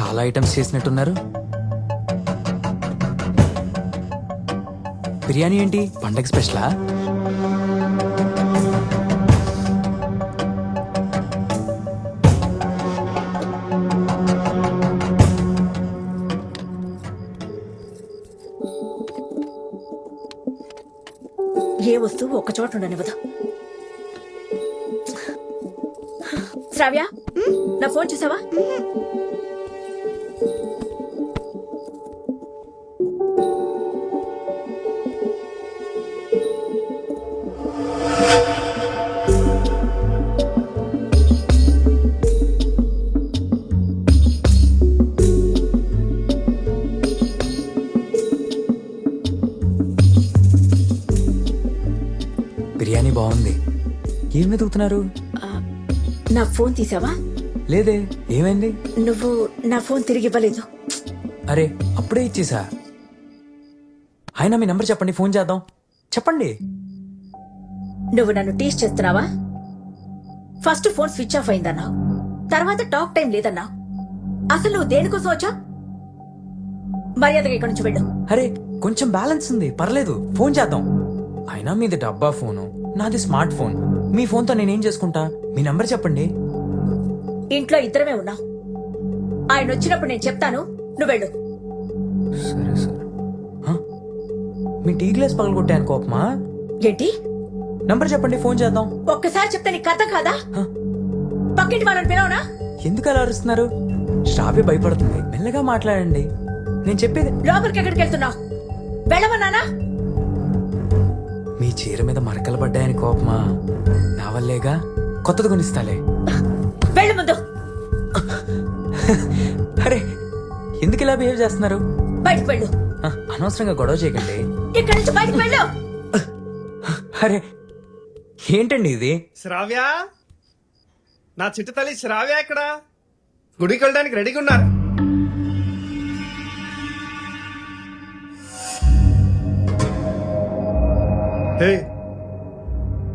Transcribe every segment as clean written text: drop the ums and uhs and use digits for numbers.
చాలా ఐటమ్స్ చేసినట్టున్నారు. బిర్యానీ ఏంటి పండగ స్పెషలా? ఏ వస్తువు ఒక్క చోట ఉండనివ్వదు. శ్రావ్య, నా ఫోన్ చూసావా? బిర్యానీ బాగుంది. ఏం వెతుకుతున్నారు? నా ఫోన్ తీసావా? లేదే, ఏమైంది? నువ్వు నా ఫోన్ తిరిగి ఇవ్వలేదు. అరే అప్పుడే ఇచ్చేసా. అయినా మీ నంబర్ చెప్పండి, ఫోన్ చేద్దాం. చెప్పండి. నువ్వు నన్ను టీస్ చేస్తున్నావా? ఫస్ట్ ఫోన్ స్విచ్ ఆఫ్ అయిందన్నావు, తర్వాత టాక్ టైం లేదన్నావు. అసలు నువ్వు దేనికోసం వచ్చా? మర్యాదగా ఇక్కడి నుంచి వెళ్ళు. అరే కొంచెం బ్యాలెన్స్ ఉంది, పర్లేదు, ఫోన్ చేద్దాం. అయినా మీది డబ్బా ఫోను, నాది స్మార్ట్ ఫోన్. మీ ఫోన్తో నేనేం చేసుకుంటా? మీ నంబర్ చెప్పండి. ఇంట్లో ఇద్దరమే ఉన్నావు. ఆయన వచ్చినప్పుడు నేను చెప్తాను, నువ్వు వెళ్ళు. సరే సరే. మీ టీ గ్లాస్ పగలగొట్టాను కోపమా? ఏంటి? నంబర్ చెప్పండి, ఫోన్ చేద్దాం. ఒక్కసారి చెప్తే నీకు అర్థం కాదా? పక్కింటి వాళ్ళని పిలవనా? ఎందుకు అలా అరుస్తున్నారు? శ్రావ్య భయపడుతుంది, మెల్లగా మాట్లాడండి. నేను చెప్పేది. లోపలికి ఎక్కడికి వెళ్తున్నావు? వెళ్ళమన్నానా? మీ చీర మీద మరకలు పడ్డాయని కోపమా? నా వల్లేగా, కొత్తది కొనిస్తాలే. వెళ్ళు ముందు. అరే ఎందుకు ఇలా బిహేవ్ చేస్తున్నారు? బయటికి వెళ్ళు. అనవసరంగా గొడవ చేయకండి. ఇక్కడి నుంచి బయటికి వెళ్ళు. అరే ఏంటండి ఇది? శ్రావ్య, నా చిట్టు తల్లి శ్రావ్య ఎక్కడ? గుడికి వెళ్ళడానికి రెడీగా ఉన్నారు. హే,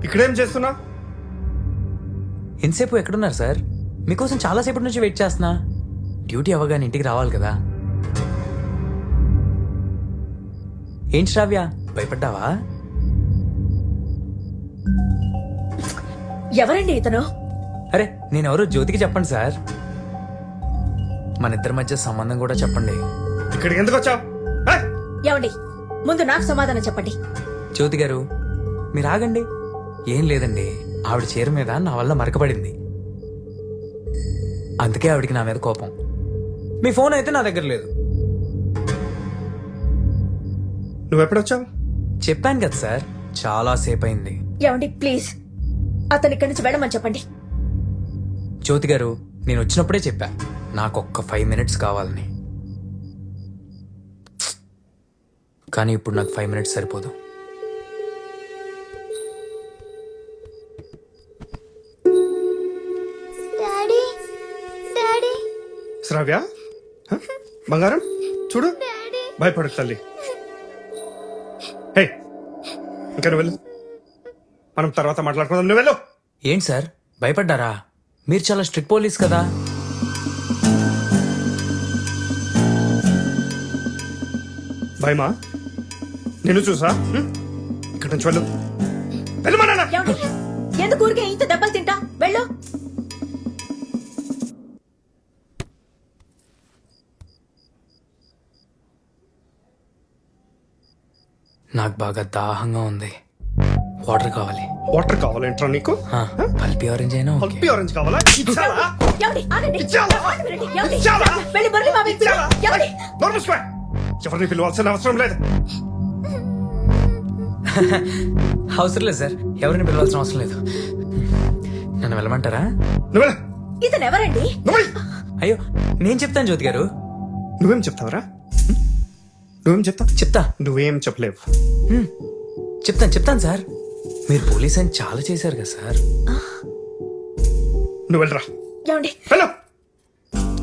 ఇక్కడేం చేస్తున్నా? ఎంతసేపు ఎక్కడున్నారు సార్? మీకోసం చాలాసేపటి నుంచి వెయిట్ చేస్తున్నా. డ్యూటీ అవ్వగానే ఇంటికి రావాలి కదా. ఏంటి శ్రావ్య, భయపడ్డావా? ఎవరండి ఇతను? అరే నేనెవరో జ్యోతికి చెప్పండి సార్. మన ఇద్దరి మధ్య సంబంధం కూడా చెప్పండి. ఇక్కడికి ఎందుకు వచ్చావు? ఏమండి, ముందు నాకు సమాధానం చెప్పండి. జ్యోతి గారు మీరు ఆగండి. ఏం లేదండి, ఆవిడ చీర మీద నా వల్ల మరకబడింది, అందుకే ఆవిడికి నా మీద కోపం. మీ ఫోన్ అయితే నా దగ్గర లేదు. నువ్వెప్పుడొచ్చావు? చెప్పాను కదా సార్, చాలా సేపు అయింది. ఏమండి ప్లీజ్, అతను ఇక్కడి నుంచి వెళ్ళమని చెప్పండి. జ్యోతి గారు నేను వచ్చినప్పుడే చెప్పా, నాకు ఒక్క 5 minutes కావాలని. కానీ ఇప్పుడు నాకు 5 minutes సరిపోదు. శ్రావ్య, బంగారం చూడు, భయపడకు తల్లి. హే, ఇంకా నువ్వు వెళ్ళు, మనం తర్వాత మాట్లాడుకుందాం. నువ్వు వెళ్ళు. ఏంటి సార్ భయపడ్డారా? మీరు చాలా స్ట్రిక్ట్ పోలీస్ కదా. భయమా? నేను చూసా. ఇక్కడి నుంచి వెళ్ళు. వెళ్ళమన్నా. ఏమండి, ఎందుకు ఊరికే ఇంత దెబ్బలు తింటా? వెళ్ళు. నాకు బాగా దాహంగా ఉంది, వాటర్ కావాలి. వాటర్ కావాలంటారా నీకు? పల్పి ఆరెంజ్ అయినా ఓకే. పల్పి ఆరెంజ్ కావాలా? ఇచ్చావా? ఏమండి, ఆగండి. ఇచ్చావా? ఏమండి, ఇచ్చావా? వెళ్ళి మురళి మామయ్యని పిలువు. ఇచ్చావా? ఏమండి? నోరు మూసుకో. ఎవరిని పిలవాల్సిన అవసరం లేదు. అవసరం లేదు సార్, ఎవరిని పిలవాల్సిన అవసరం లేదు. నన్ను వెళ్ళమంటారా? నువ్వు వెళ్ళు. ఇతను ఎవరండి? నువ్వు వెళ్ళు. అయ్యో నేను చెప్తాను జ్యోతి గారు. నువ్వేం చెప్తావరా? నువ్వేం చెప్తావు? చెప్తా. నువ్వేం చెప్పలేవు. చెప్తాను సార్. మీరు పోలీస్ అని చాలా చేశారు కదా సార్. నువ్వు వెళ్ళరా. ఏమండి? వెళ్ళు.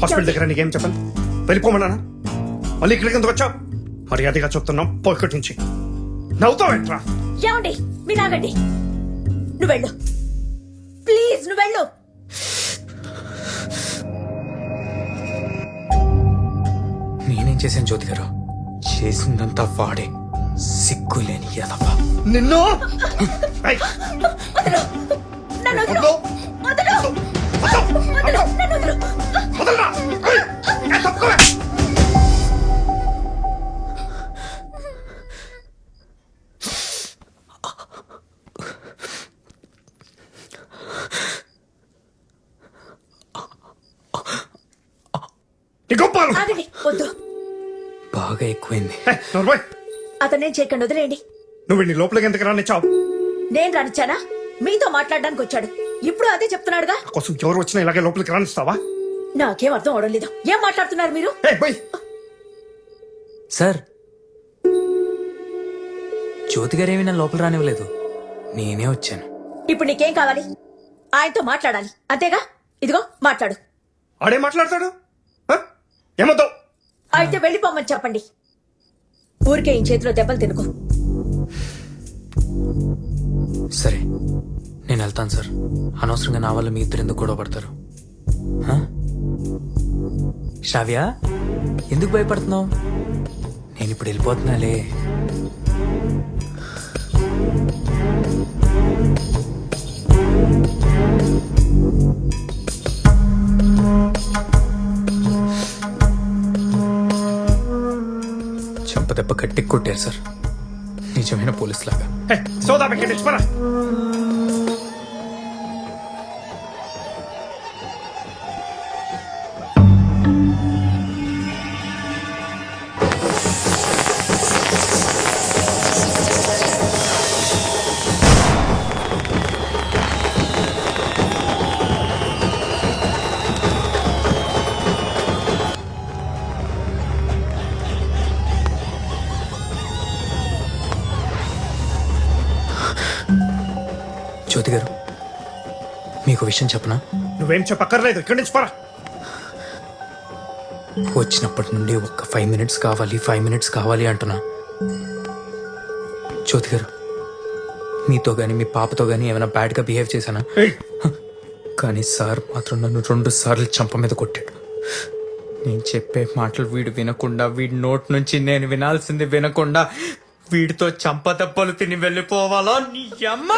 హాస్పిటల్ దగ్గర నీకేం చెప్పాను? వెళ్ళిపోమన్నానా? మళ్ళీ ఇక్కడికి ఎందుకు వచ్చావు? మర్యాదగా చెప్తున్నాం, పోయికటి నుంచి. నవ్వుతావేంట్రా? ఏమండి, మీరు ఆగండి. నువ్వు వెళ్ళు ప్లీజ్, నువ్వు వెళ్ళు. చేశాను జ్యోతి గారు. చేసిందంతా వాడే, సిగ్గులేని ఎదవా. నిన్ను ఏయ్, నన్ను వదలు. వద్దు. వదలు. వద్దు. వదలు. నన్ను వదలు. వదలరా. ఏయ్, ఏ తప్పుకోవే. నీ గొప్పలు. ఆగండి, వద్దు. బాగా ఎక్కువైంది. ఏయ్, నోర్మోయ్. అతన్నేం చేయకండి, వదిలేయండి. నువ్వు నీ లోపలికి ఎందుకు రానిచ్చావు? నేను రానిచ్చానా? మీతో మాట్లాడడానికి వచ్చాడు. ఇప్పుడు అదే చెప్తున్నాడుగా. కోసం ఎవరు వచ్చినా ఇలాగే లోపలికి రానిస్తావా? నాకేం అర్థం అవడం లేదు. ఏం మాట్లాడుతున్నారు మీరు? ఏయ్, పోయ్. సార్, జ్యోతి గారు ఏమీ నన్ను లోపల రానివ్వలేదు, నేనే వచ్చాను. ఇప్పుడు నీకేం కావాలి? ఆయనతో మాట్లాడాలి, అంతేగా? ఇదిగో మాట్లాడు. ఆడే మాట్లాడతాడు. ఆ? ఏమవుతావు? అయితే వెళ్ళిపోమని చెప్పండి. ఊరికే ఈ చేతిలో దెబ్బలు తినుకో. సరే, నేను వెళ్తాను సార్. అనవసరంగా నా వల్ల మీ ఇద్దరు ఎందుకు గొడవ పడతారు? హ? శ్రావ్య, ఎందుకు భయపడుతున్నావు? నేను ఇప్పుడు వెళ్ళిపోతున్నాలే. చెంపదెబ్బ గట్టి కొట్టారు సార్, నిజమైన పోలీస్ లాగా. ఏయ్, సోదా పెట్టి పరా. జ్యోతి గారు, మీకు విషయం చెప్పనా? నువ్వేం చెప్పక్కర్లేదు, ఇక్కడి నుంచి పరా. వచ్చినప్పటి నుండి ఒక్క 5 minutes కావాలి, 5 minutes కావాలి అంటున్నా. జ్యోతి గారు, మీతో గాని మీ పాపతో గాని ఏమైనా బ్యాడ్గా బిహేవ్ చేశానా? ఏయ్, కానీ సార్ మాత్రం నన్ను 2 సార్లు చంప మీద కొట్టాడు. నేను చెప్పే మాటలు వీడు వినకుండా, వీడి నోట్ నుంచి నేను వినాల్సింది వినకుండా, వీడితో చంప దెబ్బలు తిని వెళ్ళిపోవాలా? నీ అమ్మ!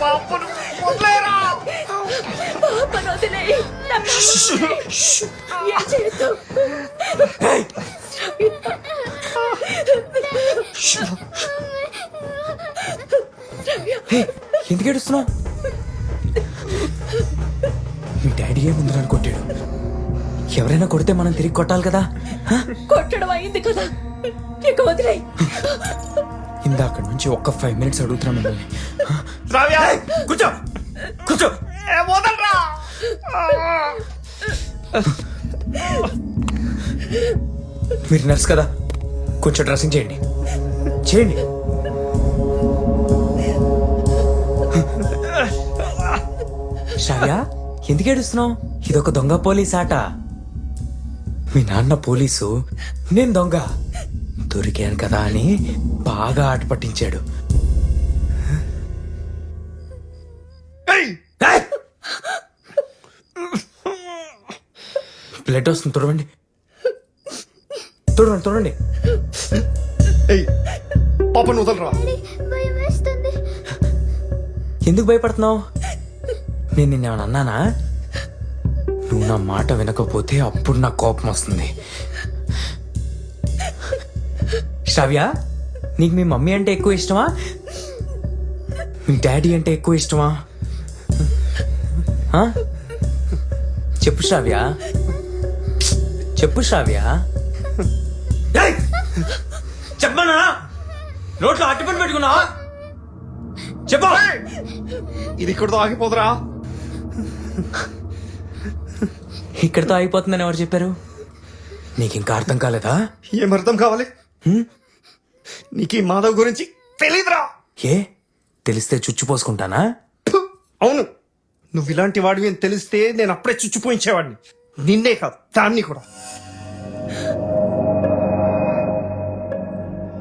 పాపను వదిలేరా. పాపను వదిలేయ్. నన్ను ఏం చేయొద్దు. ఎందుకు ఏడుస్తున్నావు? మీ డాడీ ఏముందని కొట్టాడు. ఎవరైనా కొడితే మనం తిరిగి కొట్టాలి కదా. హ? కొట్టడం అయింది కదా, ఇక వదిలేయ్. ఇందాక నుంచి ఒక్క 5 minutes అడుగుతున్నా మిమ్మల్ని. రావ్యా, కూర్చో. కూర్చో. ఏ, వదలరా. మీరు నర్స్ కదా, కొంచెం డ్రెస్సింగ్ చేయండి. చేయండి. శ్రావ్య, ఎందుకు ఏడుస్తున్నావు? ఇదొక దొంగ పోలీస్ ఆట. మీ నాన్న పోలీసు, నేను దొంగ. దొరికాను కదా అని బాగా ఆట పట్టించాడు. ఏయ్, ఏయ్! బ్లడ్ వస్తుంది తుడవండి తుడవండి తుడవండి ఏయ్ పాపను వదలరా. భయం వేస్తుంది. ఎందుకు భయపడుతున్నావు? నేను నిన్నేమన్నా అన్నానా? నువ్వు నా మాట వినకపోతే అప్పుడు నాకు కోపం వస్తుంది. శ్రావ్య, నీకు మీ మమ్మీ అంటే ఎక్కువ ఇష్టమా, మీ డాడీ అంటే ఎక్కువ ఇష్టమా? ఆ? చెప్పు శ్రావ్య, చెప్పు శ్రావ్య. ఏయ్! చెప్పమన్నా, నోట్లో అట్టుపని పెట్టుకున్నావా? చెప్పు. ఇది ఇక్కడితో ఆగిపోదురా. ఇక్కడితో అయిపోతుందని ఎవరు చెప్పారు? నీకు ఇంకా అర్థం కాలేదా? ఏం అర్థం కావాలి? నీకు ఈ మాధవ్ గురించి తెలీదురా. ఏ తెలిస్తే చుచ్చిపోసుకుంటానా? ఫు, అవును, నువ్వు ఇలాంటి వాడివి అని తెలిస్తే నేను అప్పుడే చుచ్చిపోయించేవాడిని. నిన్నే కాదు, దాన్ని కూడా.